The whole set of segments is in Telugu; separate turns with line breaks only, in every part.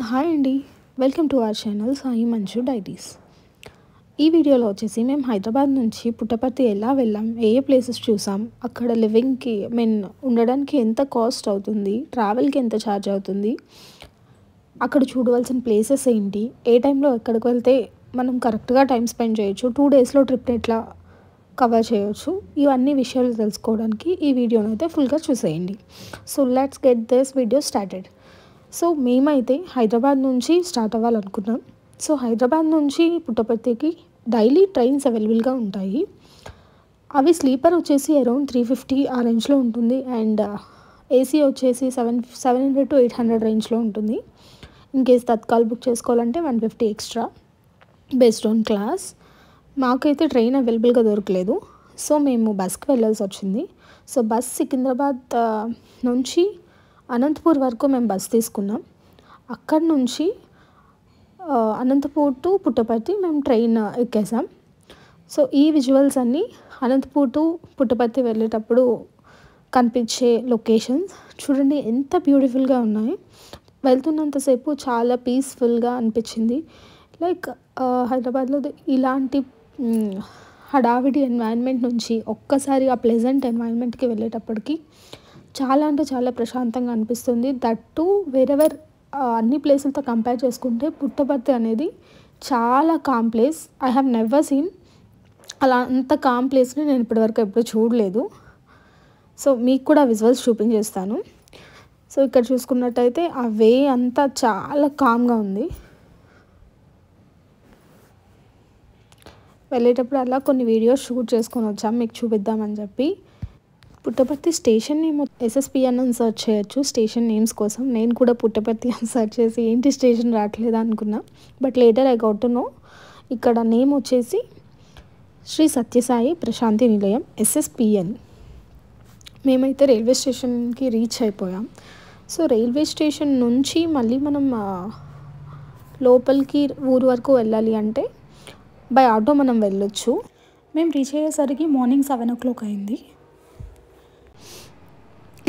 హాయ్ అండి. Welcome to our channel Sai మంచు డైరీస్. ఈ వీడియోలో వచ్చేసి మేము హైదరాబాద్ నుంచి పుట్టపర్తి ఎలా వెళ్ళాం, ఏ ప్లేసెస్ చూసాం, అక్కడ లివింగ్కి ఉండడానికి ఎంత కాస్ట్ అవుతుంది, ట్రావెల్కి ఎంత ఛార్జ్ అవుతుంది, అక్కడ చూడవలసిన ప్లేసెస్ ఏంటి, ఏ టైంలో ఎక్కడికి వెళ్తే మనం కరెక్ట్గా టైం స్పెండ్ చేయొచ్చు, 2 డేస్లో ట్రిప్ని ఎట్లా కవర్ చేయొచ్చు, ఇవన్నీ విషయాలు తెలుసుకోవడానికి ఈ వీడియోని అయితే ఫుల్గా చూసేయండి. So let's get this video started. So మేమైతే హైదరాబాద్ నుంచి స్టార్ట్ అవ్వాలనుకున్నాం. సో హైదరాబాద్ నుంచి పుట్టపర్తికి డైలీ ట్రైన్స్ అవైలబుల్గా ఉంటాయి. అవి స్లీపర్ వచ్చేసి అరౌండ్ 350 ఆ రేంజ్లో ఉంటుంది, అండ్ ఏసీ వచ్చేసి 700 to 800 రేంజ్లో ఉంటుంది. ఇన్ కేస్ తత్కాల్ బుక్ చేసుకోవాలంటే 150 ఎక్స్ట్రా బేస్డ్ ఆన్ క్లాస్. మాకైతే ట్రైన్ అవైలబుల్గా దొరకలేదు, సో మేము బస్కి వెళ్ళాల్సి వచ్చింది. సో బస్ సికింద్రాబాద్ నుంచి అనంతపూర్ వరకు మేము బస్ తీసుకున్నాం. అక్కడ నుంచి అనంతపూర్ టు పుట్టపర్తి మేము ట్రైన్ ఎక్కేసాం. సో ఈ విజువల్స్ అన్నీ అనంతపూర్ టు పుట్టపర్తి వెళ్ళేటప్పుడు కనిపించే లొకేషన్స్ చూడండి, ఎంత బ్యూటిఫుల్గా ఉన్నాయి. వెళ్తున్నంతసేపు చాలా పీస్ఫుల్గా అనిపించింది. లైక్ హైదరాబాద్లో ఇలాంటి హడావిడి ఎన్వైరన్మెంట్ నుంచి ఒక్కసారి ఆ ప్లెజెంట్ ఎన్వైరన్మెంట్కి వెళ్ళేటప్పటికి చాలా అంటే చాలా ప్రశాంతంగా అనిపిస్తుంది. దట్టు వేరెవర్ అన్ని ప్లేసులతో కంపేర్ చేసుకుంటే పుట్టపర్తి అనేది చాలా calm place. I have never seen అలా అంత కామ్ ప్లేస్ని నేను ఇప్పటివరకు ఎప్పుడూ చూడలేదు. సో మీకు కూడా విజువల్స్ చూపించేస్తాను. సో ఇక్కడ చూసుకున్నట్టయితే ఆ వే అంతా చాలా కామ్గా ఉంది. వెళ్ళేటప్పుడు అలా కొన్ని వీడియోస్ షూట్ చేసుకొని వచ్చాం మీకు చూపిద్దామని చెప్పి. పుట్టపర్తి స్టేషన్ నేమ్ SSPN అని సెర్చ్ చేయొచ్చు స్టేషన్ నేమ్స్ కోసం. నేను కూడా పుట్టపర్తి అని సెర్చ్ చేసి ఏంటి స్టేషన్ రావట్లేదు అనుకున్నా, but later I got to know ఇక్కడ నేమ్ వచ్చేసి శ్రీ సత్యసాయి ప్రశాంతి నిలయం SSPN. మేమైతే రైల్వే స్టేషన్కి రీచ్ అయిపోయాం. సో రైల్వే స్టేషన్ నుంచి మళ్ళీ మనం లోపలికి ఊరు వరకు వెళ్ళాలి అంటే బై ఆటో మనం వెళ్ళొచ్చు. మేము రీచ్ అయ్యేసరికి మార్నింగ్ 7 o'clock అయింది.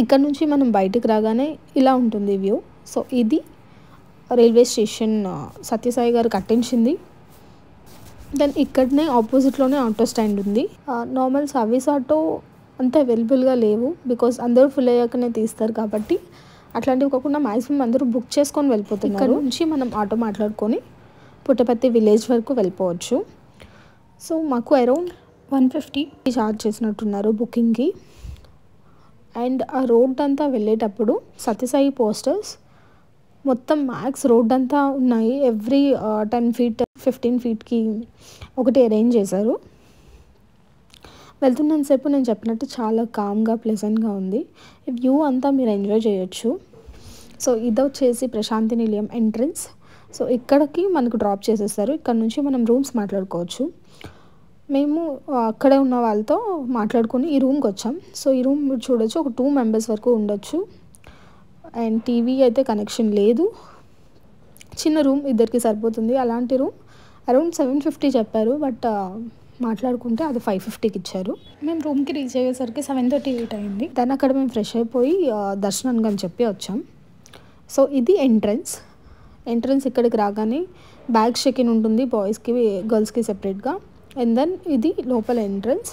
ఇక్కడ నుంచి మనం బయటకు రాగానే ఇలా ఉంటుంది వ్యూ. సో ఇది రైల్వే స్టేషన్ సత్యసాయి గారు కట్టించింది. దెన్ ఇక్కడనే ఆపోజిట్లోనే ఆటో స్టాండ్ ఉంది. నార్మల్ సర్వీస్ ఆటో అంత అవైలబుల్గా లేవు, బికాస్ అందరూ ఫుల్ అయ్యాకనే తీస్తారు కాబట్టి అట్లాంటివి కాకుండా మ్యాక్సిమం అందరూ బుక్ చేసుకొని వెళ్ళిపోతున్నారు. ఇక్కడ నుంచి మనం ఆటో మాట్లాడుకొని పుట్టపర్తి విలేజ్ వరకు వెళ్ళిపోవచ్చు. సో మాకు అరౌండ్ 150 ఛార్జ్ చేసినట్టున్నారు బుకింగ్కి. అండ్ ఆ రోడ్ అంతా వెళ్ళేటప్పుడు సత్యసాయి పోస్టర్స్ మొత్తం మ్యాక్స్ రోడ్ అంతా ఉన్నాయి. ఎవ్రీ 10 feet 15 feetకి ఒకటి అరేంజ్ చేశారు. వెళ్తున్నంతసేపు నేను చెప్పినట్టు చాలా కామ్గా ప్లెజెంట్గా ఉంది. వ్యూ అంతా మీరు ఎంజాయ్ చేయొచ్చు. సో ఇది వచ్చేసి ప్రశాంతి నిలయం ఎంట్రన్స్. సో ఇక్కడికి మనకు డ్రాప్ చేసేస్తారు. ఇక్కడ నుంచి మనం రూమ్స్ మాట్లాడుకోవచ్చు. మేము అక్కడే ఉన్న వాళ్ళతో మాట్లాడుకొని ఈ రూమ్కి వచ్చాం. సో ఈ రూమ్ చూడొచ్చు, ఒక 2 members వరకు ఉండొచ్చు. అండ్ టీవీ అయితే కనెక్షన్ లేదు. చిన్న రూమ్, ఇద్దరికి సరిపోతుంది. అలాంటి రూమ్ అరౌండ్ 750 చెప్పారు, బట్ మాట్లాడుకుంటే అది 550కి ఇచ్చారు. మేము రూమ్కి రీచ్ అయ్యేసరికి 7:38 అయింది. దాన్ని అక్కడ మేము ఫ్రెష్ అయిపోయి దర్శనానికి అని చెప్పి వచ్చాం. సో ఇది ఎంట్రన్స్ ఇక్కడికి రాగానే బ్యాగ్ చెక్-ఇన్ ఉంటుంది, బాయ్స్కి గర్ల్స్కి సెపరేట్గా. అండ్ దెన్ ఇది లోపల ఎంట్రన్స్.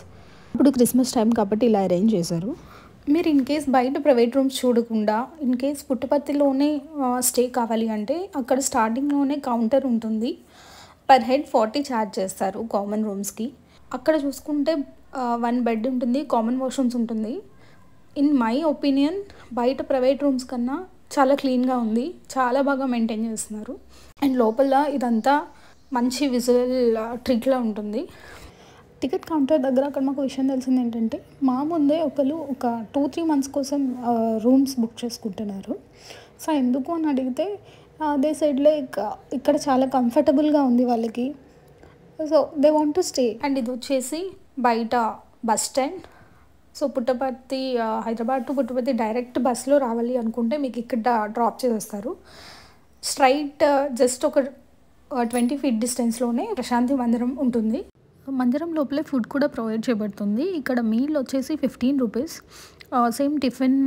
ఇప్పుడు క్రిస్మస్ టైం కాబట్టి ఇలా అరేంజ్ చేశారు. మీరు ఇన్ కేస్ బయట ప్రైవేట్ రూమ్స్ చూడకుండా ఇన్ కేస్ పుట్టపర్తిలోనే స్టే కావాలి అంటే అక్కడ స్టార్టింగ్లోనే కౌంటర్ ఉంటుంది. పర్ హెడ్ 40 ఛార్జ్ చేస్తారు కామన్ రూమ్స్కి. అక్కడ చూసుకుంటే 1 bed ఉంటుంది, కామన్ వాష్రూమ్స్ ఉంటుంది. ఇన్ మై ఒపీనియన్ బయట ప్రైవేట్ రూమ్స్ కన్నా చాలా క్లీన్గా ఉంది, చాలా బాగా మెయింటైన్ చేస్తున్నారు. అండ్ లోపల ఇదంతా మంచి విజువల్ ట్రీట్లా ఉంటుంది. టికెట్ కౌంటర్ దగ్గర అక్కడ మాకు విషయం తెలిసింది ఏంటంటే, మా ముందే ఒకరు ఒక 2-3 months కోసం రూమ్స్ బుక్ చేసుకుంటున్నారు. సో ఎందుకు అని అడిగితే అదే సైడ్లో ఇక్కడ చాలా కంఫర్టబుల్గా ఉంది వాళ్ళకి. So they want to stay. And ఇది వచ్చేసి బయట bus stand. So Puttaparthi Hyderabad to Puttaparthi direct బస్సులో రావాలి అనుకుంటే మీకు ఇక్కడ డ్రాప్ చేసేస్తారు. స్ట్రైట్ జస్ట్ ఒక 20 feet డిస్టెన్స్లోనే ప్రశాంతి మందిరం ఉంటుంది. మందిరం లోపలే ఫుడ్ కూడా ప్రొవైడ్ చేయబడుతుంది. ఇక్కడ మీల్ వచ్చేసి 15 rupees. Same tiffin,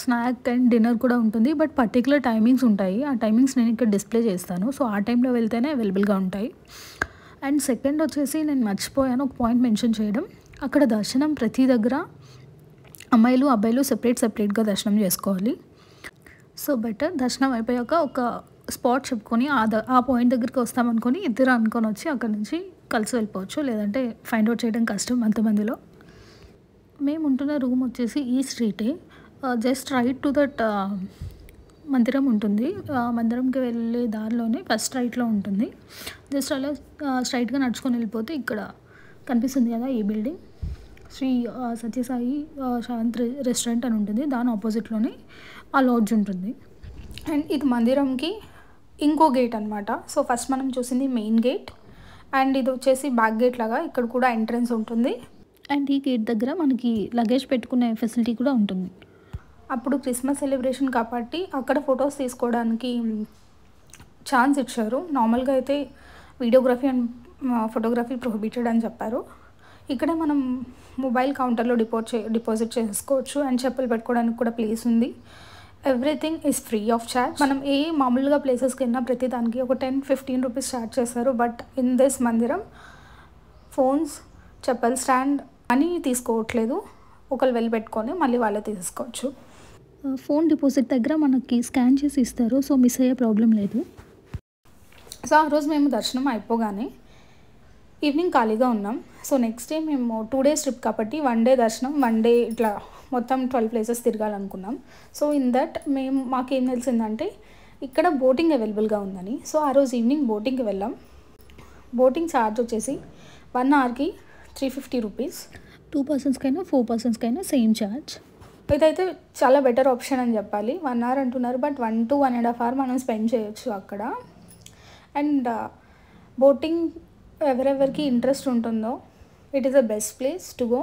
snack and dinner కూడా ఉంటుంది. బట్ పర్టిక్యులర్ టైమింగ్స్ ఉంటాయి. ఆ టైమింగ్స్ నేను ఇక్కడ డిస్ప్లే చేస్తాను. సో ఆ టైంలో వెళ్తేనే అవైలబుల్గా ఉంటాయి. అండ్ సెకండ్ వచ్చేసి నేను మర్చిపోయాను ఒక పాయింట్ మెన్షన్ చేయడం. అక్కడ దర్శనం ప్రతి దగ్గర అమ్మాయిలు అబ్బాయిలు సెపరేట్గా దర్శనం చేసుకోవాలి. సో బెటర్ దర్శనం అయిపోయాక ఒక స్పాట్ చెప్పుకొని ఆ పాయింట్ దగ్గరికి వస్తామనుకొని ఇద్దరు అనుకొని వచ్చి అక్కడ నుంచి కలిసి వెళ్ళిపోవచ్చు. లేదంటే ఫైండ్ అవుట్ చేయడం కష్టం అంతమందిలో. మేము ఉంటున్న రూమ్ వచ్చేసి ఈ స్ట్రీటే. జస్ట్ రైట్ టు దట్ మందిరం ఉంటుంది. మందిరంకి వెళ్ళే దారిలోనే ఫస్ట్ రైట్లో ఉంటుంది. జస్ట్ అలా స్ట్రైట్గా నడుచుకొని వెళ్ళిపోతే ఇక్కడ కనిపిస్తుంది కదా ఈ బిల్డింగ్, శ్రీ సత్యసాయి శాంత్ రెస్టారెంట్ అని ఉంటుంది. దాని ఆపోజిట్లోనే ఆ లాడ్జ్ ఉంటుంది. అండ్ ఇది మందిరంకి ఇంకో గేట్ అనమాట. సో ఫస్ట్ మనం చూసింది మెయిన్ గేట్, అండ్ ఇది వచ్చేసి బ్యాక్ గేట్ లాగా ఇక్కడ కూడా ఎంట్రన్స్ ఉంటుంది. అండ్ ఈ గేట్ దగ్గర మనకి లగేజ్ పెట్టుకునే ఫెసిలిటీ కూడా ఉంటుంది. అప్పుడు క్రిస్మస్ సెలబ్రేషన్ కాబట్టి అక్కడ ఫొటోస్ తీసుకోవడానికి ఛాన్స్ ఇచ్చారు. నార్మల్గా అయితే వీడియోగ్రఫీ అండ్ ఫోటోగ్రఫీ ప్రొహిబిటెడ్ అని చెప్పారు. ఇక్కడ మనం మొబైల్ కౌంటర్లో డిపాజిట్ చేసుకోవచ్చు. అండ్ చెప్పులు పెట్టుకోవడానికి కూడా ప్లేస్ ఉంది. Everything is free of charge. మనం మామూలుగా ప్లేసెస్కి వెళ్ళినా ప్రతి దానికి ఒక 10-15 రూపీస్ ఛార్జ్ చేస్తారు. బట్ ఇన్ దిస్ మందిరం ఫోన్స్, చెప్పల్ స్టాండ్ అని తీసుకోవట్లేదు. ఒకరు వెళ్ళి పెట్టుకొని మళ్ళీ వాళ్ళే తీసుకోవచ్చు. ఫోన్ డిపాజిట్ దగ్గర మనకి స్కాన్ చేసి ఇస్తారు. సో మిస్ అయ్యే ప్రాబ్లం లేదు. సో ఆ రోజు మేము దర్శనం అయిపోగానే ఈవినింగ్ ఖాళీగా ఉన్నాం. సో నెక్స్ట్ డే మేము 2 days ట్రిప్ కాబట్టి 1 day దర్శనం, 1 day ఇట్లా మొత్తం 12 places తిరగాలనుకున్నాం. సో ఇన్ దట్ మాకేం తెలిసిందంటే ఇక్కడ బోటింగ్ అవైలబుల్గా ఉందని. సో ఆ రోజు ఈవినింగ్ బోటింగ్కి వెళ్ళాం. బోటింగ్ ఛార్జ్ వచ్చేసి 1 hourకి 350 రూపీస్. 2 personsకైనా 4 personsకైనా సేమ్ ఛార్జ్. ఇదైతే చాలా బెటర్ ఆప్షన్ అని చెప్పాలి. 1 hour అంటున్నారు, బట్ 1 to 1.5 hour మనం స్పెండ్ చేయొచ్చు అక్కడ. అండ్ బోటింగ్ ఎవరెవరికి ఇంట్రెస్ట్ ఉంటుందో it is the best place to go.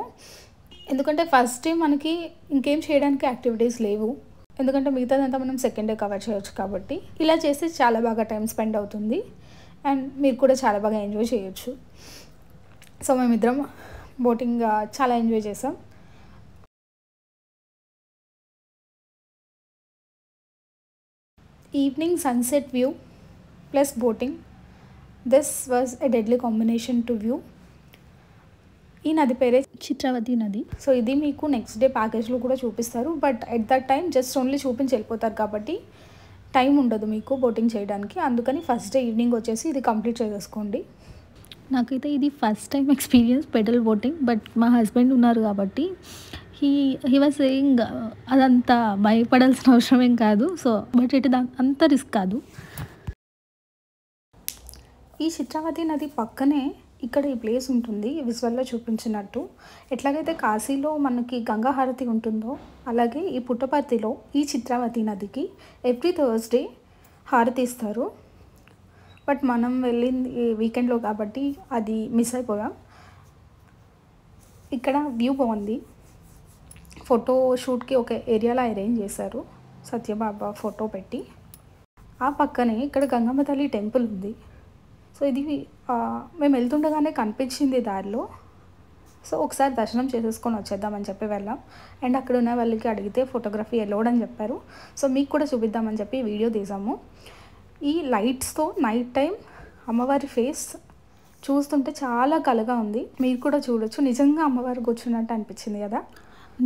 ఎందుకంటే ఫస్ట్ డే మనకి ఇంకేం చేయడానికి యాక్టివిటీస్ లేవు. ఎందుకంటే మిగతాదంతా మనం సెకండ్ డే కవర్ చేయొచ్చు కాబట్టి ఇలా చేస్తే చాలా బాగా టైం స్పెండ్ అవుతుంది. అండ్ మీరు కూడా చాలా బాగా ఎంజాయ్ చేయొచ్చు. సో మేమిద్దరం బోటింగ్ చాలా ఎంజాయ్ చేసాం. Evening sunset view plus boating, this was a deadly combination to view. ఈ నది పేరే చిత్రావతి నది. సో ఇది మీకు నెక్స్ట్ డే ప్యాకేజ్లో కూడా చూపిస్తారు. But at that time just only చూపించి వెళ్ళిపోతారు కాబట్టి టైం ఉండదు మీకు బోటింగ్ చేయడానికి. అందుకని ఫస్ట్ డే ఈవినింగ్ వచ్చేసి ఇది కంప్లీట్ చేసేసుకోండి. నాకైతే ఇది first time experience pedal boating. But మా హస్బెండ్ ఉన్నారు కాబట్టి హీ వాజ్ సేయింగ్ అదంతా భయపడాల్సిన అవసరం ఏం కాదు. సో బట్ ఇటు అంత రిస్క్ కాదు. ఈ చిత్రావతి నది పక్కనే ఇక్కడ ఈ ప్లేస్ ఉంటుంది విజువల్లో చూపించినట్టు. ఎట్లాగైతే కాశీలో మనకి గంగా హారతి ఉంటుందో అలాగే ఈ పుట్టపర్తిలో ఈ చిత్రావతి నదికి ఎవ్రీ థర్స్డే హారతి ఇస్తారు. బట్ మనం వెళ్ళింది వీకెండ్లో కాబట్టి అది మిస్ అయిపోయాం. ఇక్కడ వ్యూ బాగుంది. ఫోటో షూట్కి ఒక ఏరియాలో అరేంజ్ చేశారు సత్యబాబా ఫోటో పెట్టి. ఆ పక్కనే ఇక్కడ గంగమ్మ తల్లి టెంపుల్ ఉంది. సో ఇది మేము వెళ్తుండగానే కనిపించింది దారిలో. సో ఒకసారి దర్శనం చేసేసుకొని వచ్చేద్దామని చెప్పి వెళ్ళాం. అండ్ అక్కడ ఉన్న వాళ్ళకి అడిగితే ఫోటోగ్రఫీ అలౌడ్ అని చెప్పారు. సో మీకు కూడా చూపిద్దామని చెప్పి వీడియో తీసాము. ఈ లైట్స్తో నైట్ టైం అమ్మవారి ఫేస్ చూస్తుంటే చాలా కలగా ఉంది. మీరు కూడా చూడొచ్చు. నిజంగా అమ్మవారు కూర్చున్నట్టు అనిపించింది కదా.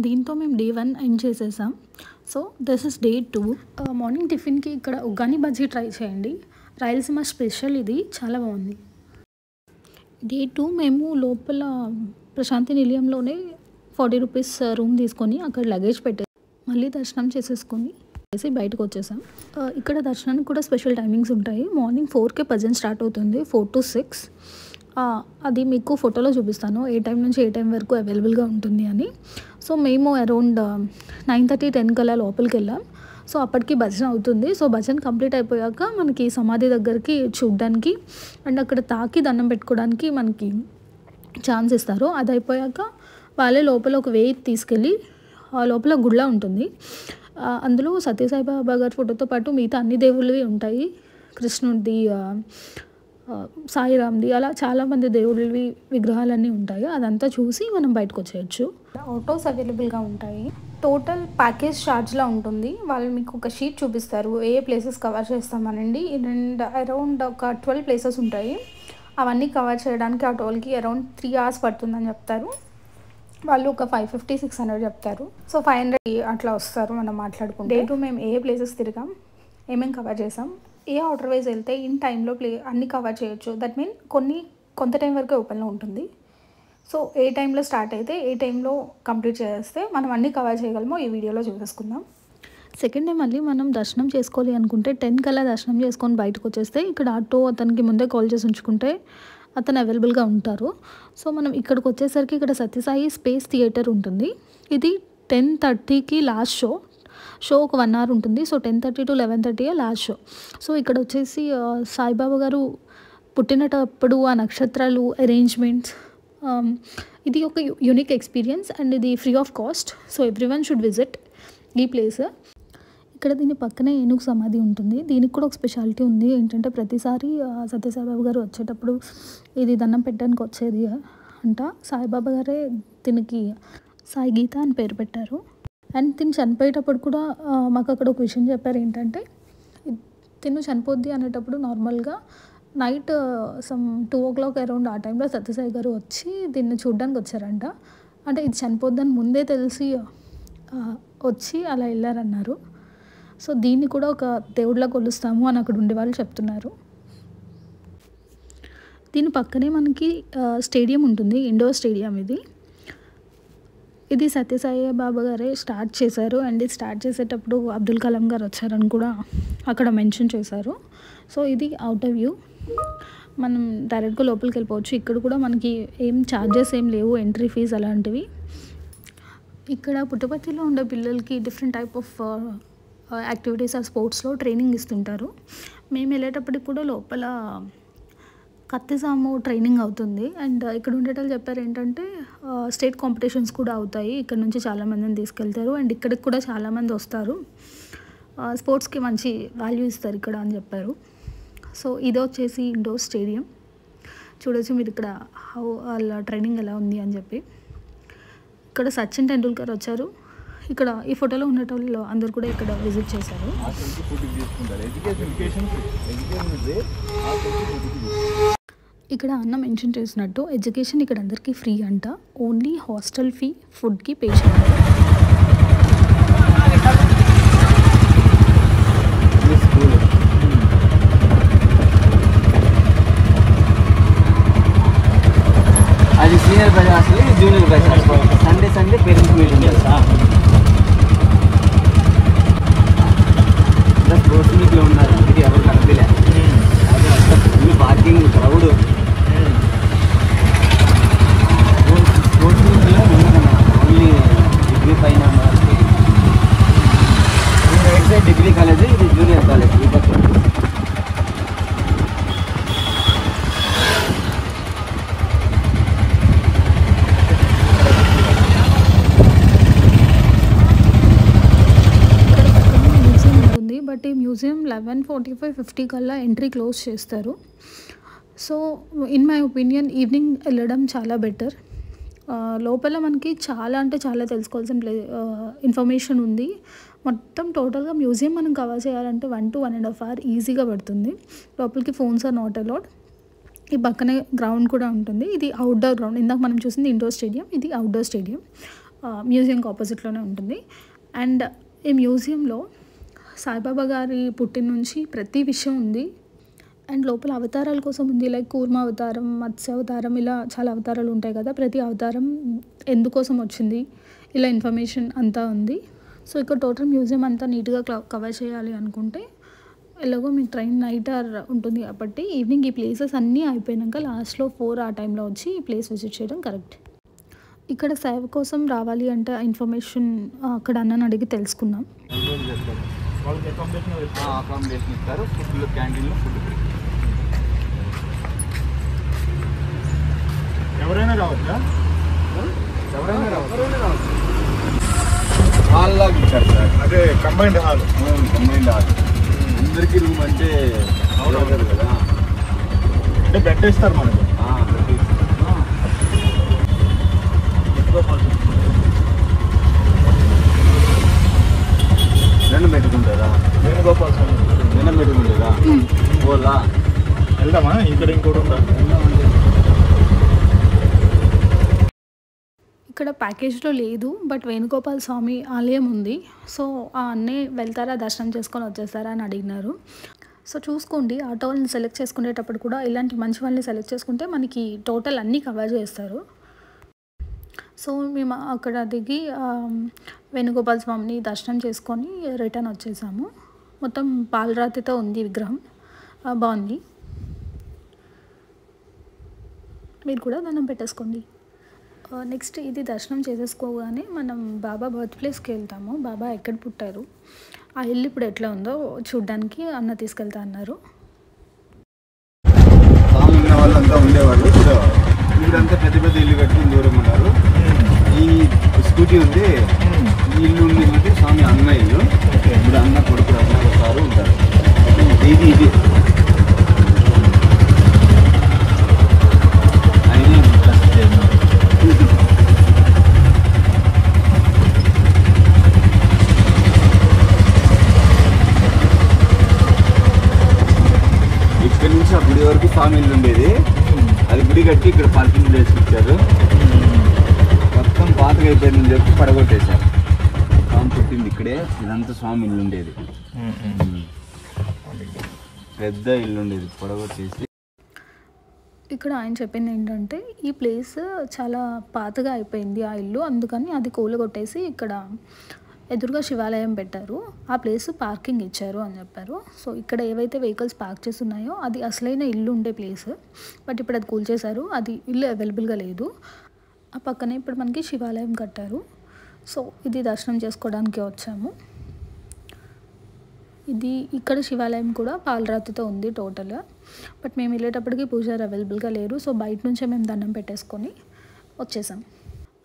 దీంతో మేము డే 1 ఎండ్ చేసేసాం. So this is day 2. Morning టిఫిన్కి ఇక్కడ ఉగ్గాని బజ్జీ ట్రై చేయండి. రాయలసీమ స్పెషల్, ఇది చాలా బాగుంది. డే 2 మేము లోపల ప్రశాంతి నిలయంలోనే 40 రూపీస్ రూమ్ తీసుకొని అక్కడ లగేజ్ పెట్టేసి మళ్ళీ దర్శనం చేసేసుకొని బయటకు వచ్చేసాం. ఇక్కడ దర్శనానికి కూడా స్పెషల్ టైమింగ్స్ ఉంటాయి. మార్నింగ్ 4కే భజన స్టార్ట్ అవుతుంది, 4 to 6. అది మీకు ఫోటోలో చూపిస్తాను ఏ టైం నుంచి ఏ టైం వరకు అవైలబుల్గా ఉంటుంది అని. సో మేము అరౌండ్ 9:30-10 కల్లా లోపలికి వెళ్ళాం. సో అప్పటికి భజన అవుతుంది. సో భజన కంప్లీట్ అయిపోయాక మనకి సమాధి దగ్గరికి చూడడానికి అండ్ అక్కడ తాకి దండం పెట్టుకోవడానికి మనకి ఛాన్స్ ఇస్తారు. అది అయిపోయాక వాళ్ళే లోపల ఒక వే తీసుకెళ్ళి ఆ లోపల గుళ్ళ ఉంటుంది. అందులో సత్యసాయిబాబా గారి ఫోటోతో పాటు మిగతా అన్ని దేవుళ్ళవి ఉంటాయి. కృష్ణుడిది, సాయిరామ్ది, అలా చాలామంది దేవుళ్ళవి విగ్రహాలన్నీ ఉంటాయి. అదంతా చూసి మనం బయటకు వచ్చేయచ్చు. ఆటోస్ అవైలబుల్గా ఉంటాయి. టోటల్ ప్యాకేజ్ ఛార్జ్లా ఉంటుంది. వాళ్ళు మీకు ఒక షీట్ చూపిస్తారు ఏ ప్లేసెస్ కవర్ చేస్తామనండి. అండ్ అరౌండ్ ఒక 12 ప్లేసెస్ ఉంటాయి. అవన్నీ కవర్ చేయడానికి ఆ టోల్కి అరౌండ్ 3 hours పడుతుందని చెప్తారు. వాళ్ళు ఒక 550-600 చెప్తారు. సో 500 అట్లా వస్తారు మనం మాట్లాడుకుంటే. డే 2 మేము ఏ ప్లేసెస్ తిరిగాం, ఏమేమి కవర్ చేసాం, ఏ ఆర్డర్ వైజ్ వెళ్తే ఇన్ టైంలో అన్నీ కవర్ చేయొచ్చు. దట్ మీన్ కొంత టైం వరకే ఓపెన్లో ఉంటుంది. సో ఏ టైంలో స్టార్ట్ అయితే ఏ టైంలో కంప్లీట్ చేస్తే మనం అన్నీ కవర్ చేయగలమో ఈ వీడియోలో చూసేసుకుందాం. సెకండ్ డే మళ్ళీ మనం దర్శనం చేసుకోవాలి అనుకుంటే 10 కల్లా దర్శనం చేసుకొని బయటకు వచ్చేస్తే ఇక్కడ ఆటో అతనికి ముందే కాల్ చేసి ఉంచుకుంటే అతను అవైలబుల్గా ఉంటారు. సో మనం ఇక్కడికి వచ్చేసరికి ఇక్కడ సత్యసాయి స్పేస్ థియేటర్ ఉంటుంది. ఇది 10:30కి లాస్ట్ షో ఒక 1 hour ఉంటుంది. So 10:30 to 11:30 last show. So ఇక్కడ వచ్చేసి సాయిబాబా గారు పుట్టినప్పుడు ఆ నక్షత్రాలు అరేంజ్మెంట్స్, ఇది ఒక యూనిక్ ఎక్స్పీరియన్స్ అండ్ ఇది free of cost. So everyone should visit ఈ ప్లేస్. ఇక్కడ దీని పక్కనే ఏనుగు సమాధి ఉంటుంది. దీనికి కూడా ఒక స్పెషాలిటీ ఉంది. ఏంటంటే ప్రతిసారి సత్యసాయిబాబా గారు వచ్చేటప్పుడు ఇది దండం పెట్టడానికి వచ్చేది అంట. సాయిబాబా గారే దీనికి సాయి గీత అని పేరు పెట్టారు. అండ్ తిను చనిపోయేటప్పుడు కూడా మాకు అక్కడ ఒక విషయం చెప్పారు. ఏంటంటే తిను చనిపోద్ది అనేటప్పుడు నార్మల్గా నైట్ సమ్ 2 o'clock అరౌండ్ ఆ టైంలో సత్యసాయి గారు వచ్చి దీన్ని చూడడానికి వచ్చారంట. అంటే ఇది చనిపోద్దని ముందే తెలిసి వచ్చి అలా వెళ్ళారన్నారు. సో దీన్ని కూడా ఒక దేవుడిలా కొలుస్తాము అని అక్కడ ఉండేవాళ్ళు చెప్తున్నారు. దీని పక్కనే మనకి స్టేడియం ఉంటుంది, ఇండోర్ స్టేడియం. ఇది సత్యసాయి బాబా గారే స్టార్ట్ చేశారు. అండ్ ఇది స్టార్ట్ చేసేటప్పుడు అబ్దుల్ కలాం గారు వచ్చారని కూడా అక్కడ మెన్షన్ చేశారు. సో ఇది అవుటర్ వ్యూ. మనం డైరెక్ట్గా లోపలికి వెళ్ళిపోవచ్చు. ఇక్కడ కూడా మనకి ఏం ఛార్జెస్ ఏం లేవు, ఎంట్రీ ఫీజు అలాంటివి. ఇక్కడ పుట్టపర్తిలో ఉండే పిల్లలకి డిఫరెంట్ టైప్ ఆఫ్ యాక్టివిటీస్ ఆ స్పోర్ట్స్లో ట్రైనింగ్ ఇస్తుంటారు. మేము వెళ్ళేటప్పటికి కూడా లోపల కత్తిసాము ట్రైనింగ్ అవుతుంది. అండ్ ఇక్కడ ఉండేటప్పుడు చెప్పారు ఏంటంటే స్టేట్ కాంపిటీషన్స్ కూడా అవుతాయి. ఇక్కడ నుంచి చాలామందిని తీసుకెళ్తారు. అండ్ ఇక్కడికి కూడా చాలామంది వస్తారు. స్పోర్ట్స్కి మంచి వాల్యూ ఇస్తారు ఇక్కడ అని చెప్పారు. సో ఇది వచ్చేసి ఇండోర్ స్టేడియం. చూడొచ్చు మీరు ఇక్కడ వాళ్ళ ట్రైనింగ్ ఎలా ఉంది అని చెప్పి. ఇక్కడ సచిన్ టెండూల్కర్ వచ్చారు. ఇక్కడ ఈ ఫోటోలో ఉన్నటోళ్ళు అందరు కూడా ఇక్కడ విజిట్ చేశారు. ఇక్కడ అన్న మెన్షన్ చేసినట్టు ఎడ్యుకేషన్ ఇక్కడ అందరికీ ఫ్రీ అంట. ఓన్లీ హాస్టల్ ఫీ, ఫుడ్కి పే చేయాలి.
అది senior batch hostel, junior batch hostel. Sunday parents meeting చేస్తా. స్పోర్ట్స్ మీట్లో ఉన్నారు, అందుకే ఎవరు కనిపించలే. అదే పార్కింగ్ క్రౌడ్. స్పోర్ట్స్ మీట్లో ఓన్లీ డిగ్రీ పైన రైట్ సైడ్ డిగ్రీ కాలేజ్, ఇది జూనియర్ కాలేజ్. ఈ పక్క
బట్ ఈ మ్యూజియం 11:45-50 కల్లా ఎంట్రీ క్లోజ్ చేస్తారు. So in my opinion evening వెళ్ళడం చాలా బెటర్. లోపల మనకి చాలా అంటే చాలా తెలుసుకోవాల్సిన ఇన్ఫర్మేషన్ ఉంది. మొత్తం టోటల్గా మ్యూజియం మనం కవర్ చేయాలంటే 1 to 1.5 hours ఈజీగా పడుతుంది. లోపలికి ఫోన్స్ ఆర్ నాట్ అలౌడ్. ఈ పక్కనే గ్రౌండ్ కూడా ఉంటుంది. ఇది అవుట్డోర్ గ్రౌండ్. ఇందాక మనం చూసింది ఇండోర్ స్టేడియం, ఇది అవుట్డోర్ స్టేడియం. మ్యూజియంకి ఆపోజిట్లోనే ఉంటుంది. అండ్ ఈ మ్యూజియంలో సాయిబాబా గారి పుట్టిన నుంచి ప్రతి విషయం ఉంది. అండ్ లోపల అవతారాల కోసం ఉంది. లైక్ కూర్మ అవతారం, మత్స్య అవతారం, ఇలా చాలా అవతారాలు ఉంటాయి కదా. ప్రతి అవతారం ఎందుకోసం వచ్చింది, ఇలా ఇన్ఫర్మేషన్ అంతా ఉంది. సో ఇక్కడ టోటల్ మ్యూజియం అంతా నీట్గా కవర్ చేయాలి అనుకుంటే ఎలాగో మీకు ట్రైన్ నైట్ ఉంటుంది కాబట్టి ఈవినింగ్ ఈ ప్లేసెస్ అన్నీ అయిపోయాక లాస్ట్లో 4 ఆ టైంలో వచ్చి ఈ ప్లేస్ విజిట్ చేయడం కరెక్ట్. ఇక్కడ సేవ కోసం రావాలి అంటే ఇన్ఫర్మేషన్ అక్కడ అన్నని అడిగి తెలుసుకున్నాం.
అకామిడేషన్ ఇస్తారు. ఫుడ్ క్యాంటీన్లో ఫుడ్
ఎవరైనా రావచ్చా?
ఎవరైనా రావచ్చు. హాల్ లాగా ఇచ్చారు సార్.
అదే కంబైన్డ్ హాల్.
అందరికీ రూమ్ అంటే అవసరం కదా.
అంటే బెడ్ ఇస్తారు మనకు. వేణుగోపాల్ స్వామి
దండం పెట్టుకుంటేదా ఓలా
వెళ్దామా? ఇక్కడ ఇంకోటి ఉందా?
ఇక్కడ ప్యాకేజ్లో లేదు, బట్ వేణుగోపాల స్వామి ఆలయం ఉంది. సో ఆ అన్నీ వెళ్తారా, దర్శనం చేసుకొని వచ్చేస్తారా అని అడిగినారు. సో చూసుకోండి, ఆటో వాళ్ళని సెలెక్ట్ చేసుకునేటప్పుడు కూడా ఇలాంటి మంచి వాళ్ళని సెలెక్ట్ చేసుకుంటే మనకి టోటల్ అన్నీ కవర్ చేస్తారు. సో మేము అక్కడ దిగి వేణుగోపాల స్వామిని దర్శనం చేసుకొని రిటర్న్ వచ్చేసాము. మొత్తం పాలరాతితో ఉంది విగ్రహం, బాగుంది. మీరు కూడా దండం పెట్టేసుకోండి. నెక్స్ట్ ఇది దర్శనం చేసేసుకోగానే మనం బాబా బర్త్ ప్లేస్కి వెళ్తాము. బాబా ఎక్కడ పుట్టారు, ఆ ఇల్లు ఇప్పుడు ఎట్లా ఉందో చూడ్డానికి అన్న తీసుకెళ్తా అన్నారు.
స్వామి ఉన్న వాళ్ళంతా ఉండేవాళ్ళు. ఇప్పుడంతా పెద్ద పెద్ద ఇల్లు కట్టుకుని దూరం ఉన్నారు. ఈ స్కూటీ ఉంది, ఈ ఇల్లు ఉంది స్వామి అన్న ఇల్లు. ఇప్పుడు అన్న కొడుకు రత్నాకర్ సారు ఉంటారు. ఇది ఇక్కడ నుంచి ఆ గుడి వరకు స్వామి ఇల్లు ఉండేది. అది గుడి కట్టి ఇక్కడ పార్కింగ్ ప్లేస్ ఇచ్చారు. మొత్తం పాతగా అయిపోయిందని చెప్పి పడగొట్టేశారు. స్వామి పుట్టింది ఇక్కడే. ఇదంతా స్వామి ఇల్లు ఉండేది, పెద్ద ఇల్లు ఉండేది, పడగొట్టేసి.
ఇక్కడ ఆయన చెప్పింది ఏంటంటే ఈ ప్లేస్ చాలా పాతగా అయిపోయింది ఆ ఇల్లు, అందుకని అది కూలగొట్టేసి ఇక్కడ ఎదురుగా శివాలయం పెట్టారు, ఆ ప్లేస్ పార్కింగ్ ఇచ్చారు అని చెప్పారు. సో ఇక్కడ ఏవైతే వెహికల్స్ పార్క్ చేసి ఉన్నాయో అది అసలైన ఇల్లు ఉండే ప్లేస్, బట్ ఇప్పుడు అది కూల్చేశారు, అది ఇల్లు అవైలబుల్గా లేదు. ఆ పక్కనే ఇప్పుడు మనకి శివాలయం కట్టారు. సో ఇది దర్శనం చేసుకోవడానికి వచ్చాము. ఇది ఇక్కడ శివాలయం కూడా పాలరాతితో ఉంది టోటల్, బట్ మేము వెళ్ళేటప్పటికి పూజారి అవైలబుల్గా లేరు. సో బయట నుంచే మేము దండం పెట్టేసుకొని వచ్చేసాం.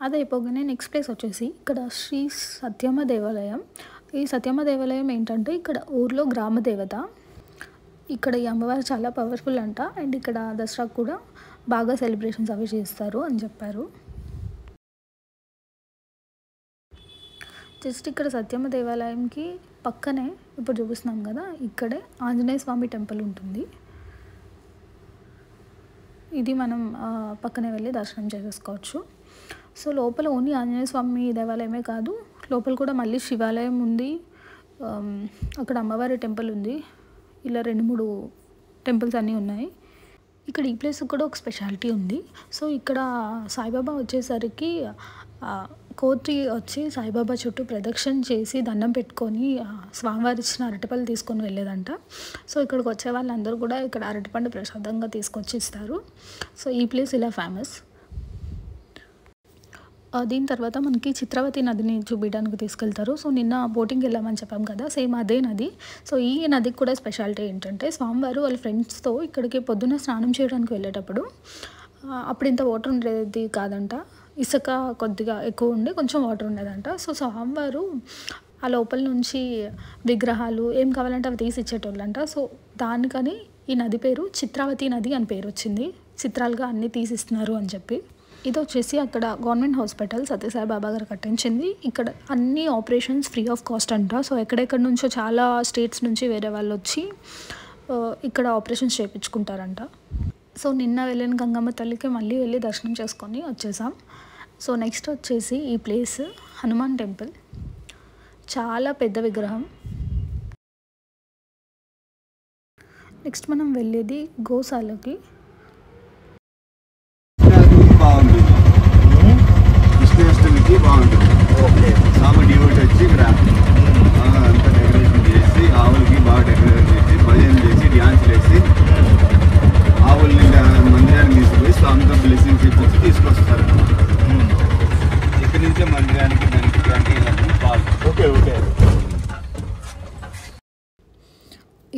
అది అయిపోగానే నెక్స్ట్ ప్లేస్ వచ్చేసి ఇక్కడ శ్రీ సత్యమ్మ దేవాలయం. ఈ సత్యమ్మ దేవాలయం ఏంటంటే ఇక్కడ ఊర్లో గ్రామ దేవత. ఇక్కడ ఈ అమ్మవారు చాలా పవర్ఫుల్ అంట, అండ్ ఇక్కడ దసరా కూడా బాగా సెలబ్రేషన్స్ అవి చేస్తారు అని చెప్పారు. జస్ట్ ఇక్కడ సత్యమ్మ దేవాలయంకి పక్కనే ఇప్పుడు చూపిస్తున్నాం కదా, ఇక్కడే ఆంజనేయ స్వామి టెంపుల్ ఉంటుంది. ఇది మనం పక్కనే వెళ్ళి దర్శనం చేసేసుకోవచ్చు. సో లోపల ఓన్లీ ఆంజనేయ స్వామి దేవాలయమే కాదు, లోపల కూడా మళ్ళీ శివాలయం ఉంది, అక్కడ అమ్మవారి టెంపుల్ ఉంది, ఇలా 2-3 టెంపుల్స్ అన్నీ ఉన్నాయి. ఇక్కడ ఈ ప్లేస్ కూడా ఒక స్పెషాలిటీ ఉంది. సో ఇక్కడ సాయిబాబా వచ్చేసరికి కోతి వచ్చి సాయిబాబా చుట్టూ ప్రదక్షిణ చేసి దండం పెట్టుకొని స్వామివారి ఇచ్చిన అరటిపళ్ళు తీసుకొని వెళ్ళేదంట. సో ఇక్కడికి వచ్చే వాళ్ళందరూ కూడా ఇక్కడ అరటిపండు ప్రసాదంగా తీసుకొచ్చి ఇస్తారు. సో ఈ ప్లేస్ ఇలా ఫేమస్. దీని తర్వాత మనకి చిత్రావతి నదిని చూపించడానికి తీసుకెళ్తారు. సో నిన్న బోటింగ్కి వెళ్ళామని చెప్పాం కదా, సేమ్ అదే నది. సో ఈ నదికి కూడా స్పెషాలిటీ ఏంటంటే స్వామివారు వాళ్ళ ఫ్రెండ్స్తో ఇక్కడికి పొద్దున్న స్నానం చేయడానికి వెళ్ళేటప్పుడు అప్పుడు ఇంత వాటర్ ఉండేది కాదంట, ఇసుక కొద్దిగా ఎక్కువ ఉండి కొంచెం వాటర్ ఉండేదంట. సో స్వామివారు ఆ లోపల నుంచి విగ్రహాలు ఏం కావాలంటే అవి తీసి ఇచ్చేటోళ్ళంట. సో దానికని ఈ నది పేరు చిత్రావతి నది అని పేరు వచ్చింది, చిత్రాలుగా అన్నీ తీసిస్తున్నారు అని చెప్పి. ఇది వచ్చేసి అక్కడ గవర్నమెంట్ హాస్పిటల్ సత్యసాయి బాబా గారు కట్టించింది. ఇక్కడ అన్ని ఆపరేషన్స్ ఫ్రీ ఆఫ్ కాస్ట్ అంట. సో ఎక్కడెక్కడ నుంచో చాలా స్టేట్స్ నుంచి వేరే వాళ్ళు వచ్చి ఇక్కడ ఆపరేషన్స్ చేయించుకుంటారంట. సో నిన్న వెళ్ళిన గంగమ్మ తల్లికి మళ్ళీ వెళ్ళి దర్శనం చేసుకొని వచ్చేసాం. సో నెక్స్ట్ వచ్చేసి ఈ ప్లేస్ హనుమాన్ టెంపుల్, చాలా పెద్ద విగ్రహం. నెక్స్ట్ మనం వెళ్ళేది గోశాలకి.
బాగుంటుంది, కృష్ణాష్టమికి బాగుంటుంది. స్వామి డివోట్ వచ్చి ఇక్కడ అంతా డెకరేషన్ చేసి ఆవులకి బాగా డెకరేషన్ చేసి భజన చేసి డ్యాన్స్ వేసి ఆవుల్ని మందిరానికి తీసుకుపోయి స్వామితో బ్లెస్సింగ్స్ ఇచ్చి తీసుకొస్తారు. ఇక్కడి నుంచే మందిరానికి దానికి క్యాంటీన్ పాలు.
Okay okay.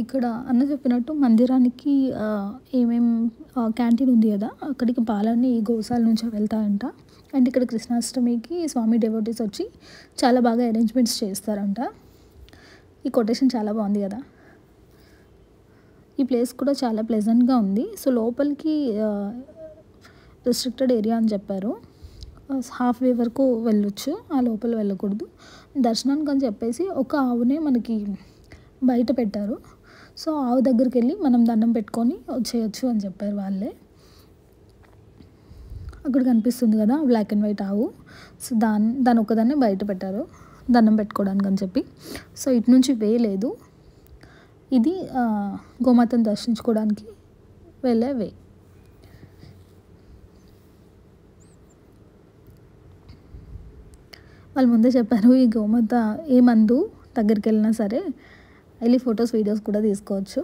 ఇక్కడ అన్న చెప్పినట్టు మందిరానికి ఏమేం క్యాంటీన్ ఉంది కదా, అక్కడికి పాలన్నీ ఈ గోశాల నుంచి వెళ్తాయంట. అండ్ ఇక్కడ కృష్ణాష్టమికి స్వామి డెవోటీస్ వచ్చి చాలా బాగా అరేంజ్మెంట్స్ చేస్తారంట. ఈ కొటేషన్ చాలా బాగుంది కదా. ఈ ప్లేస్ కూడా చాలా ప్లెజెంట్గా ఉంది. సో లోపలికి రిస్ట్రిక్టెడ్ ఏరియా అని చెప్పారు, హాఫ్ వే వరకు వెళ్ళొచ్చు, ఆ లోపల వెళ్ళకూడదు. దర్శనానికి అని చెప్పేసి ఒక ఆవునే మనకి బయట పెట్టారు. సో ఆవు దగ్గరికి వెళ్ళి మనం దండం పెట్టుకొని వచ్చేయచ్చు అని చెప్పారు వాళ్ళే. అక్కడ కనిపిస్తుంది కదా బ్లాక్ అండ్ వైట్ ఆవు. సో దాని ఒక్కదాన్ని బయట పెట్టారు దండం పెట్టుకోవడానికి అని చెప్పి. సో ఇటు నుంచి వే లేదు, ఇది గోమాతను దర్శించుకోవడానికి వెళ్ళే వే. వాళ్ళు ముందే చెప్పారు ఈ గోమాత ఏ మందు దగ్గరికి వెళ్ళినా సరే వెళ్ళి ఫొటోస్ వీడియోస్ కూడా తీసుకోవచ్చు,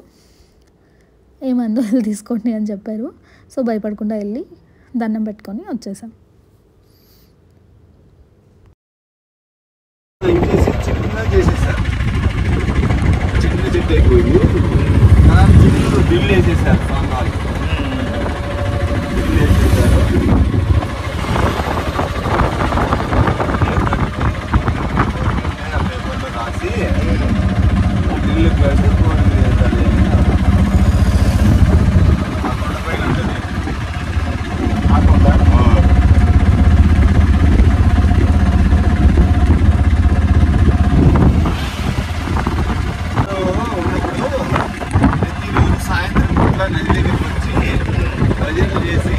ఏ మందు వెళ్ళి తీసుకోండి అని చెప్పారు. సో భయపడకుండా వెళ్ళి దండం పెట్టుకొని వచ్చేసాం.
చిన్న చేసేసారు, చిన్న చెట్టు అయిపోయింది, చిన్న బిల్లు వేసేసారు, స్వామి బిల్లు వేసేసారు. పేపర్లో రాసి బిల్లు కలిసి ఫోన్ చేస్తారు. ఆ కొండపైన ఉంటుంది ఆ కొండ. నది దగ్గరికి వచ్చి భజనలు చేసి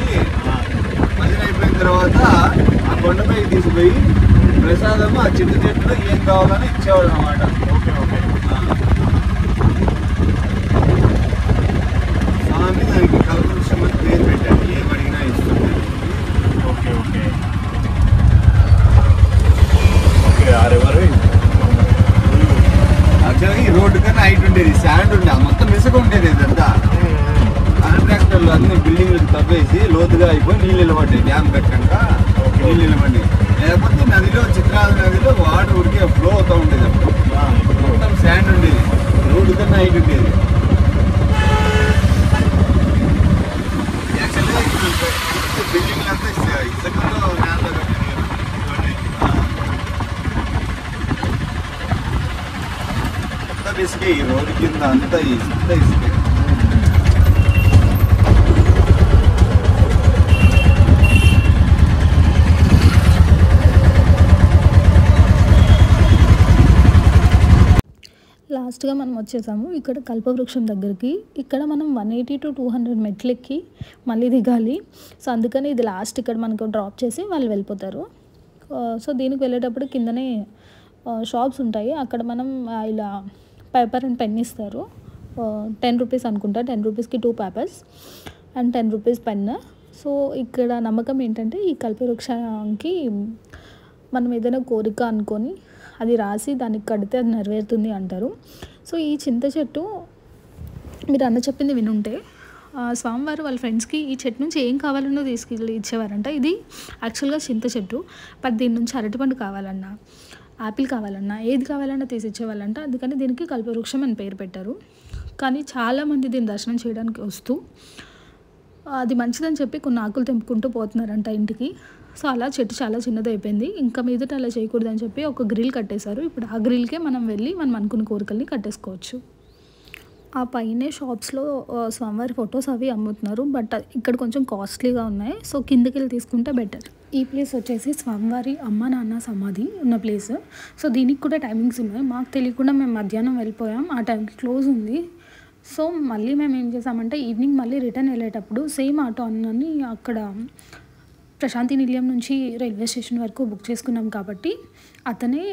భజన అయిపోయిన తర్వాత ఆ కొండపైకి తీసుకుపోయి ప్రసాదము ఆ చిన్న చెట్లు ఏం కావాలని ఇచ్చేవాళ్ళు అన్నమాట.
Okay okay.
స్వామి దానికి కల్పవృక్షం అని పేరు పెట్టాడు, ఏం అడిగినా ఇస్తుంది.
Okay okay okay. ఆరెవరు
యాక్చువల్గా ఈ రోడ్డు కన్నా హైట్ ఉండేది, శాండ్ ఉండేది, మొత్తం ఇసుక ఉండేది. ఇదంతా కాంట్రాక్టర్లు అన్ని బిల్డింగ్లకు తవ్వేసి లోతుగా అయిపోయి నీళ్ళు నిలబడ్డాయి. డ్యామ్ కట్టాక నీళ్ళు నిలబడి, లేకపోతే నదిలో చిత్రాల నదిలో వాటర్ ఉడికే ఫ్లో అవుతూ ఉండేది. అప్పుడు మొత్తం శాండ్ ఉండేది, రోడ్డు కన్నా హైట్ ఉండేది. యాక్చువల్గా బిల్డింగ్లు అంతా ఇసుకలో నేలలో అంతా ఇసుకే, ఈ రోడ్డు కింద అంతా ఇసుకే.
లాస్ట్గా మనం వచ్చేసాము ఇక్కడ కల్పవృక్షం దగ్గరికి. ఇక్కడ మనం 180 to 200 మెట్లు ఎక్కి మళ్ళీ దిగాలి. సో అందుకని ఇది లాస్ట్, ఇక్కడ మనకు డ్రాప్ చేసి వాళ్ళు వెళ్ళిపోతారు. సో దీనికి వెళ్ళేటప్పుడు కిందనే షాప్స్ ఉంటాయి, అక్కడ మనం ఇలా పేపర్ అండ్ పెన్ ఇస్తారు. 10 రూపీస్ అనుకుంటా, 10 రూపీస్కి 2 papers and 10 rupees pen. So ఇక్కడ నమ్మకం ఏంటంటే ఈ కల్పవృక్షానికి మనం ఏదైనా కోరిక అనుకొని అది రాసి దానికి కడితే అది నెరవేరుతుంది అంటారు. సో ఈ చింత చెట్టు మీరు అన్న చెప్పింది వినుంటే స్వామివారు వాళ్ళ ఫ్రెండ్స్కి ఈ చెట్టు నుంచి ఏం కావాలన్నో తీసుకెళ్ళి ఇచ్చేవారంట. ఇది యాక్చువల్గా చింత చెట్టు, బట్ దీని నుంచి అరటిపండు కావాలన్నా యాపిల్ కావాలన్నా ఏది కావాలన్నా తీసి ఇచ్చేవాళ్ళంట. అందుకని దీనికి కల్పవృక్షం అని పేరు పెట్టారు. కానీ చాలామంది దీన్ని దర్శనం చేయడానికి వస్తూ అది మంచిదని చెప్పి కొన్ని ఆకులు తెంపుకుంటూ పోతున్నారంట ఇంటికి. సో అలా చెట్టు చాలా చిన్నది అయిపోయింది, ఇంకా మీదట అలా చేయకూడదని చెప్పి ఒక గ్రిల్ కట్టేశారు. ఇప్పుడు ఆ గ్రిల్కే మనం వెళ్ళి మనం అనుకున్న కోరికల్ని కట్టేసుకోవచ్చు. ఆ పైనే షాప్స్లో స్వామివారి ఫొటోస్ అవి అమ్ముతున్నారు, బట్ ఇక్కడ కొంచెం కాస్ట్లీగా ఉన్నాయి. సో కిందకి వెళ్ళి తీసుకుంటే బెటర్. ఈ ప్లేస్ వచ్చేసి స్వామివారి అమ్మ నాన్న సమాధి ఉన్న ప్లేస్. సో దీనికి కూడా టైమింగ్స్ ఉన్నాయి. మాకు తెలియకుండా మేము మధ్యాహ్నం వెళ్ళిపోయాం, ఆ టైంకి క్లోజ్ ఉంది. సో మళ్ళీ మేము ఏం చేసామంటే ఈవినింగ్ మళ్ళీ రిటర్న్ వెళ్ళేటప్పుడు సేమ్ ఆటో అన్నని అక్కడ ప్రశాంతి నిలయం నుంచి రైల్వే స్టేషన్ వరకు బుక్ చేసుకున్నాం కాబట్టి అతనే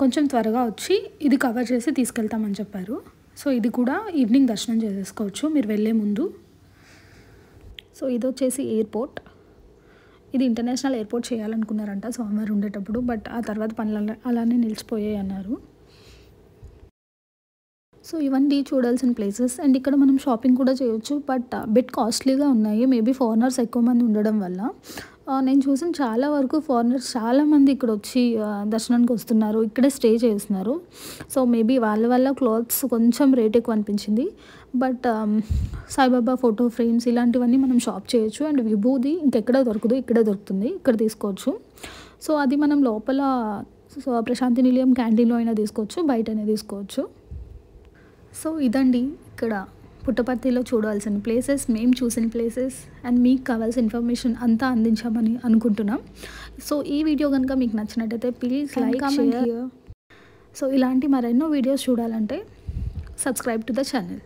కొంచెం త్వరగా వచ్చి ఇది కవర్ చేసి తీసుకెళ్తామని చెప్పారు. సో ఇది కూడా ఈవినింగ్ దర్శనం చేసేసుకోవచ్చు మీరు వెళ్ళే ముందు. సో ఇది వచ్చేసి ఎయిర్పోర్ట్. ఇది ఇంటర్నేషనల్ ఎయిర్పోర్ట్ చేయాలనుకున్నారంట స్వామివారు ఉండేటప్పుడు, బట్ ఆ తర్వాత పనులు అలానే నిలిచిపోయాయి అన్నారు. సో ఇవన్నీ చూడాల్సిన ప్లేసెస్. అండ్ ఇక్కడ మనం షాపింగ్ కూడా చేయొచ్చు, బట్ బిట్ కాస్ట్లీగా ఉన్నాయి, మేబీ ఫారినర్స్ ఎక్కువ మంది ఉండడం వల్ల. నేను చూసిన చాలా వరకు ఫారినర్స్ చాలామంది ఇక్కడ వచ్చి దర్శనానికి వస్తున్నారు, ఇక్కడే స్టే చేస్తున్నారు. సో మేబీ వాళ్ళ వల్ల క్లాత్స్ కొంచెం రేట్ ఎక్కువ అనిపించింది. బట్ సాయిబాబా ఫోటో ఫ్రేమ్స్ ఇలాంటివన్నీ మనం షాప్ చేయొచ్చు. అండ్ విభూది ఇంకెక్కడ దొరకదు, ఇక్కడే దొరుకుతుంది, ఇక్కడ తీసుకోవచ్చు. సో అది మనం లోపల ప్రశాంతి నిలయం క్యాంటీన్లో అయినా తీసుకోవచ్చు, బయటనే తీసుకోవచ్చు. సో ఇదండి ఇక్కడ పుట్టపర్తిలో చూడాల్సిన ప్లేసెస్, మేము చూసిన ప్లేసెస్ అండ్ మీకు కావాల్సిన ఇన్ఫర్మేషన్ అంతా అందించామని అనుకుంటున్నాం. సో ఈ వీడియో కనుక మీకు నచ్చినట్టయితే ప్లీజ్ లైక్, షేర్. సో ఇలాంటి మరెన్నో వీడియోస్ చూడాలంటే subscribe to the channel.